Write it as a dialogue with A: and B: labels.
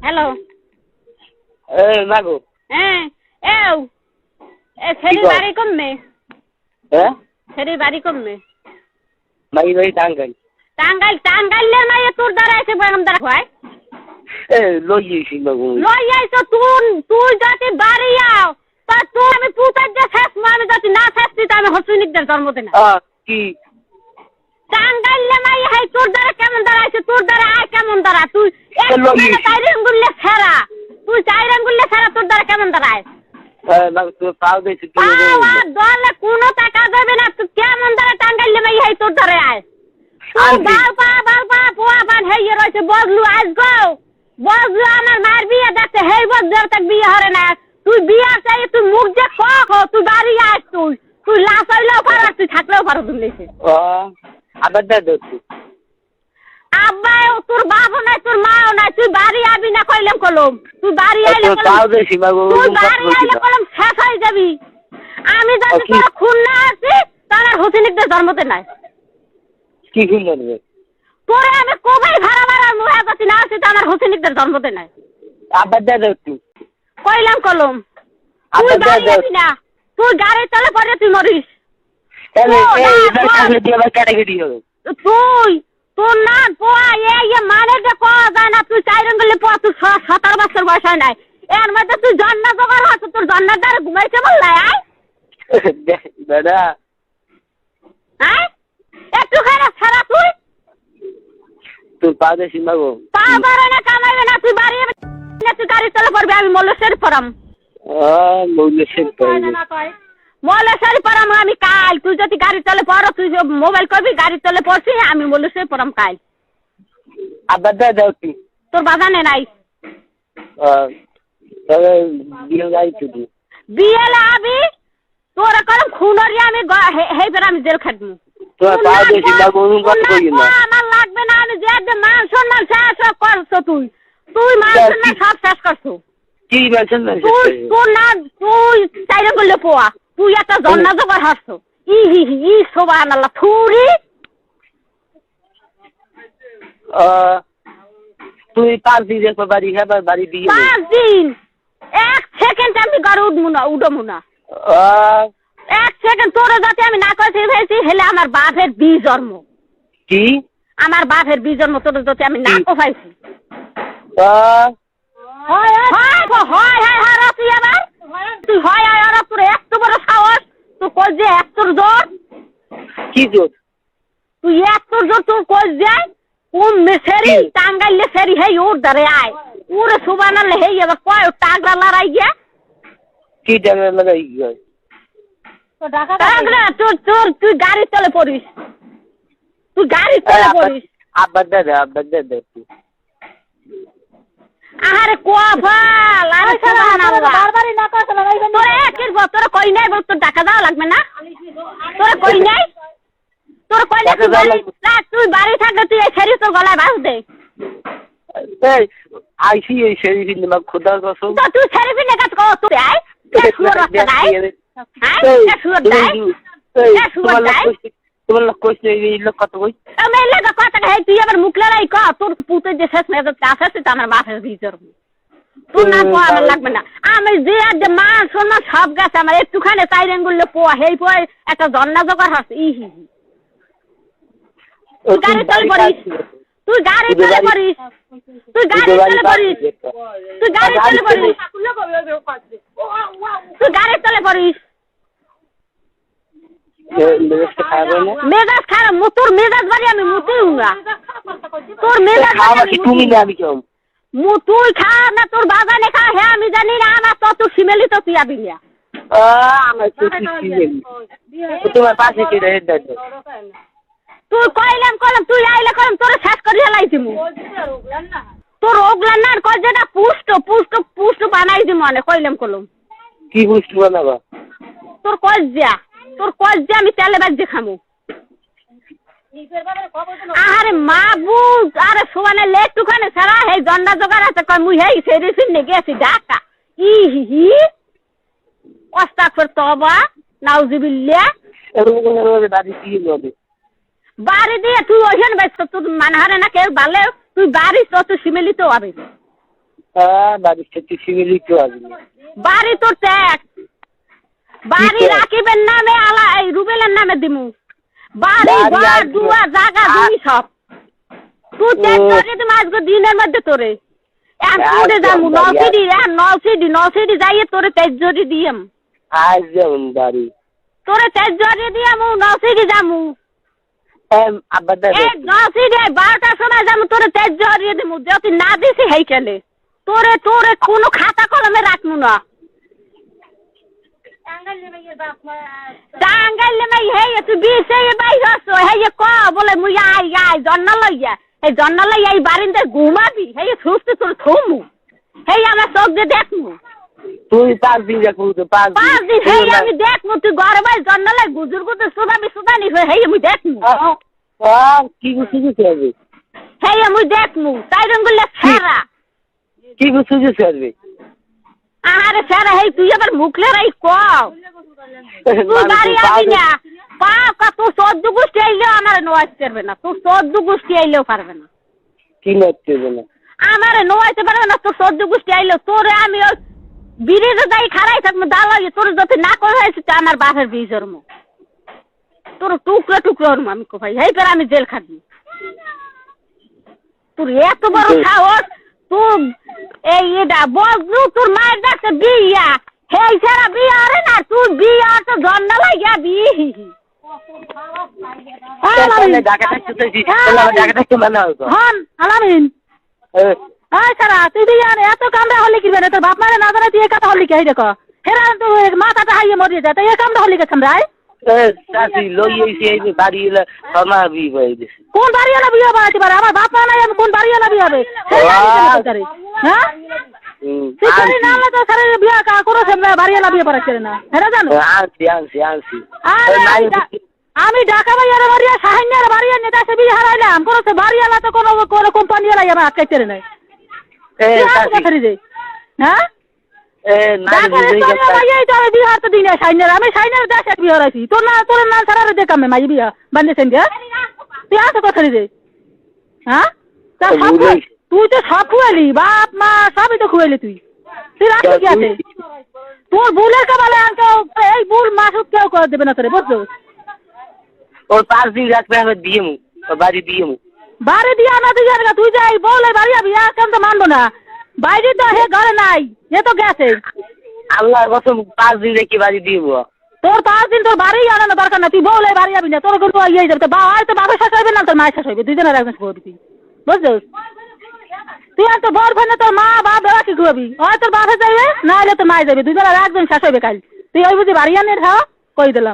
A: Hello.
B: মাগো।
A: হ্যাঁ এও এ ফেরি বাড়ি কমবে।
B: হ্যাঁ
A: ফেরি বাড়ি কমবে।
B: মাই বাড়ি টাঙ্গাইল।
A: টাঙ্গাইলের মাইয়া তোর দ্বারা এসে বেগম দ্বারা হয়।
B: লই আইছি মাগো।
A: লই আইছো তুই যদি বাড়ি আও তা তুই আমি পুতার যে শেষ আমি যদি না শেষ দিতে আমি হসুনিকদের জন্ম দেনা।
B: কি
A: টাঙ্গাইলে মাইয়া হাই তোর দ্বারা কেমন দ্বারা আইছে তোর দ্বারা আয় কেমন দ্বারা তুই এক চাইরেঙ্গুললে ছাড়া তুই চাইরেঙ্গুললে ছাড়া তোর দ্বারা কেমন দ্বারা আয়।
B: মাগো তুই পাও দেছি কি
A: দলে কোনো টাকা দেবে না তুই কেমন দ্বারা টাঙ্গাইলে মাইয়া হাই তোর দ্বারা আয়। তুই বালপা পোয়া পান হেই রয়েছে বজলু আজ গো বজলু আমার মার বিয়ে দেখতে হেই বজলু তাক বিয়ে হরে না তুই বিয়ে চাই তুই মুখ যে খো তুই বাড়ি আস তুই লাশ হইলেও পারো তুই থাকলেও পারো দুলেছে।
B: আবার দাদা তুই
A: আব্বা তোর বাবা নাই তোর মাও নাই তুই বাড়ি আবি না কইলাম কলম তুই বাড়ি আইলে তুই বাড়ি আইলে কলম শেষ হয়ে যাবি। আমি যদি তোর খুন না আছি তাহলে হোসেনিকদের জন্মতে নাই
B: কি খুন করবে
A: তোরে আমি কবেই ভাড়া মুহে গতি না আছি তো আমার হোসেনিকদের জন্মতে নাই।
B: আবার দাদা তুই
A: কইলাম কলম তুই বাড়ি আবি না তুই গাড়ি চলে পরে তুই মরিস। তুই তোর না পোয়া মানে যে পাওয়া যায় না তুই চাইরেন গেলে পোয়া তুই 17 বছর বয়স হয় নাই এর মধ্যে তুই জন্ম জোগাড় হচ্ছে তোর জন্মের দ্বারা ঘুমাইতে বললাই আয়
B: দাদা
A: হ্যাঁ একটুখানি ছাড়া তুই
B: পা দেছি মাগো
A: পা বাড়ে না কামাইবে না তুই বাড়ি তুই গাড়ি চলে পড়বি আমি মল্লেশ্বরী পড়াম। মল্লেশ্বরী পড়াম আমি কাল তুই যদি গাড়ি চলে পড়ো তুই মোবাইল করবি গাড়ি চলে পড়ছি আমি মল্লেশ্বরী পড়াম কাল।
B: আবার দাদা তুই
A: তোর বাজানে নাই বিয়েলে আবি তোর করম খুনরি আমি হেইবার আমি জেল খাটবো আমার লাগবে না আমি যে মান সম্মান শেষ করছো তুই মান সম্মান সব শেষ করছো তোর না তুই চাইরে বললে পোয়া তুই একটা জন্না জোগাড় হাসছো ই সোবান আল্লাহ থুরি
B: তুই 5 দিন বাড়ি খাবার বাড়ি দিয়ে
A: 5 দিন 1 সেকেন্ড আমি ঘরে উঠবো না 1 সেকেন্ড তোর যাতে আমি না করতে ভেবেছি হেলে আমার বাপের বিজন্ম
B: কি
A: আমার বাপের বিজন্ম তোর যাতে আমি না কোফাইছি তুই হয় আর তোর এত বড় সাহস তুই কই যে এত জোর
B: কি জোর
A: তুই এত জোর তুই কই যায় কোন মেসেরি টাঙ্গাইলে সেরি হেই ওর ধরে আয় ওরে সুবানালে হেই এবার কয় টাগলা লড়াই গিয়া
B: কি টাগলা লড়াই গিয়া
A: তো টাগলা তুই গাড়ি চলে পড়িস তুই গাড়ি চলে পড়িস
B: আবার দাদা
A: আরে কোয়াফাল আরে সুবহানাল্লাহ বারবারই না কথা লাগাইবেন তোরে একের বছর কই নাই বল তোর টাকা দাও লাগবে না তোরে কই নাই তুই বাড়ি থাকলে তুই এই ছেড়ি তোর গলায় বাঁধ দে
B: আইসি এই ছেড়ি দিলাম খোদার কসম
A: তো তুই ছেড়ি দিলে কাজ কর তুই আয় সুর রাস্তা নাই হ্যাঁ সুর নাই সুর নাই
B: তোমার লোক কইছে এই লোক কত কই
A: আমি এই লোক কথা হে তুই আবার মুখ লড়াই কর তোর পুতে যে শেষ মেজাজ আছে তো আমার বাপের ভিতর তোর না পোয়া আমার লাগবে না আমি যে মান সম্মান সব গেছে আমার একটুখানি চাইরেঙ্গুললে পোয়া হেই পোয়া একটা জন্না জোগাড় হচ্ছে তুই গাড়ি চলে পড়িস তুই গাড়ি চলে পড়িস তুই গাড়ি চলে পড়িস মেজাজ খারাপ তোর মেজাজ বাড়ি আমি মুতেও না তোর মেজাজ
B: তুমি না আমি কেউ
A: তুই খা না তোর বাগানে খা হ্যাঁ আমি জানি না আমার তত সিমেলি তো তুই আবি না
B: আমার তোমার পাশে কি রে
A: তুই কইলাম তুই আইলে কলম তোর শেষ করিয়া লাইছি মু তোর ওগলান না কই যেটা পুষ্ট বানাই দি মনে কইলাম কলম
B: কি পুষ্ট বানাবা
A: তোর কজ্জা আমি তেলে বাজে খামু আরে মাবু আরে সোয়ানে লেটুখানে সারা হে জন্ডা জোগাড় আছে কই মুই হেই সেরিসিন নে গেছি ঢাকা হি আস্তাগফির তওবা নাউজুবিল্লাহ বাড়ি দিয়ে তুই ওইখানে বাইস তোর মানহারে না কেউ বালে তুই বাড়ি তো তুই সিমেলি তো আবে
B: বাড়ির থেকে ফ্যামিলি তো আসবে।
A: বাড়ি তোর ট্যাক্স, বাড়ি রাকিবের নামে আলা এই রুবেলের নামে দিমু, বাড়ি ঘর দুয়ার জায়গা দুই সব তুই ট্যাক্স করে দিম আজকে দিনের মধ্যে তোরে তোরে যাবো নলসিডি যাইয়ে তোরে তেজ জড়ি দিয়াম
B: আজ যেমন বাড়ি
A: তোরে তেজ জড়ি দিয়াম নলসিডি যামু
B: আব্বা
A: এই নলসিডি 12টার সময় যামু তোরে তেজ জড়িয়ে দিমু যদি না দিছি হেইকেলে তোরে তোরে কোনো খাতা কলমে রাখমু না টাঙ্গাইলে মাই হেই তুই বিছে বাই হস হেই ক বলে মুই আই জন্না লইয়া এই জন্না লইয়া এই বারিন্দে ঘুমাবি হেই সুস্তে তোর থুমু হেই আমার চোখ দিয়ে দেখমু
B: তুই 5 দিন দেখবো তো 5
A: দিন হেই আমি দেখমু তুই ঘরে বাই জন্না লাই গুজুর গুজুর সুদানি হেই আমি দেখমু
B: কি গুছি হবে
A: হেই আমি দেখমু তাই রঙ্গুলে ছাড়া
B: কি গুছি হবে
A: আরে ছাড়া হেই তুই আবার মুখলে রাই ক তুই বাড়ি আবি না পা তুই 14 গোষ্ঠী আইলেও আমার নোয়াইতে পারবে না তুই 14 গোষ্ঠী আইলেও পারবে না
B: কি নড়তে না
A: আমার নোয়াইতে পারবে না তুই 14 গোষ্ঠী আইলেও তোরে আমি ওই বিড়িতে যাই খারাই থাকবো দালাই তোর যদি না করে হয়েছে তো আমার বাপের বীজের মুখ তোর টুকরো টুকরো হরম আমি কো ভাই হেই পর আমি জেল খাটবি তোর এত বড় সাহস তুই এই এটা বজরু তোর মায়ের কাছে বিয়া হেই ছাড়া বিয়া আরে না তুই বিয়া তো জন্ম লাগিয়া বিহি
B: ঢাকা থাকতে মানা হতো
A: হন আলামিন সারা তুই বিয়া এত কামড়া হলে কি তোর বাপ মারে না জানা তুই এ কথা হলি কে দেখো হেরা তো মাথাটা হাইয়ে মরিয়ে যায় তাই এ কামড়া হলি কে সামরাই
B: চাষি লই এসে বাড়ি এলে সমা বি হয়ে গেছে
A: কোন বাড়ি এলা বিয়া বানাইতে পারে আমার বাপ মা নাই আমি কোন বাড়ি এলা বিয়া হবে হ্যাঁ তুই জানি না তো সারা বিয়া কা করো সামনে বাড়ি এলা বিয়া পারাচ্ছে না হেরা জানো
B: আনছি
A: আমি ঢাকা বাইরে বাড়িয়া সাহান্যার বাড়িয়া নেতা সে বিয়ে হারাইলাম কোনো সে বাড়ি এলা তো কোনো কোনো কোম্পানি এলাই আমার আটকাইতে নাই হ্যাঁ বিহার তো দিনে সাইনের আমি সাইনের দেশে বিয়ে হারাইছি তোর না সারা দেখামে মাই বিয়া বান্ধেছেন গে তুই আসো কথা রে হ্যাঁ তুই তো সব খুয়ালি বাপ মা সবই তো খুয়ালি তুই রাখবি কি আছে তোর ভুলের কাবালে আঙ্কে এই ভুল মাসুদ কেউ করে দেবে না তোরে বুঝছো
B: ওর 5 দিন রাখবে আমি দিয়েমু বাড়ি দিয়েমু
A: বাড়ি দিয়া না তুই যাই বলে বাড়ি আবি কেন তো মানবো না বাইরে তো হে ঘরে নাই এ তো গেছে
B: আল্লাহর কসম 5 দিন রেখে বাড়ি দিব
A: তোর 5 দিন তোর বাড়ি আনানো দরকার না তুই বলে বাড়ি আবি না তোর কোনো ইয়ে যাবে তো বাবা শাশ হইবে না তোর মায়ের শাশ হইবে দুজনের একজন করবি বুঝছো তুই আর তো বর ভানে তোর মা বাপ বেলা কি করবি হয় তোর বাপে যাইবে না হলে তোর মায়ে যাবে দুজনের একজন শাশ হইবে কাল তুই ওই বুঝি বাড়ি আনের হ্যাঁ কই দিলাম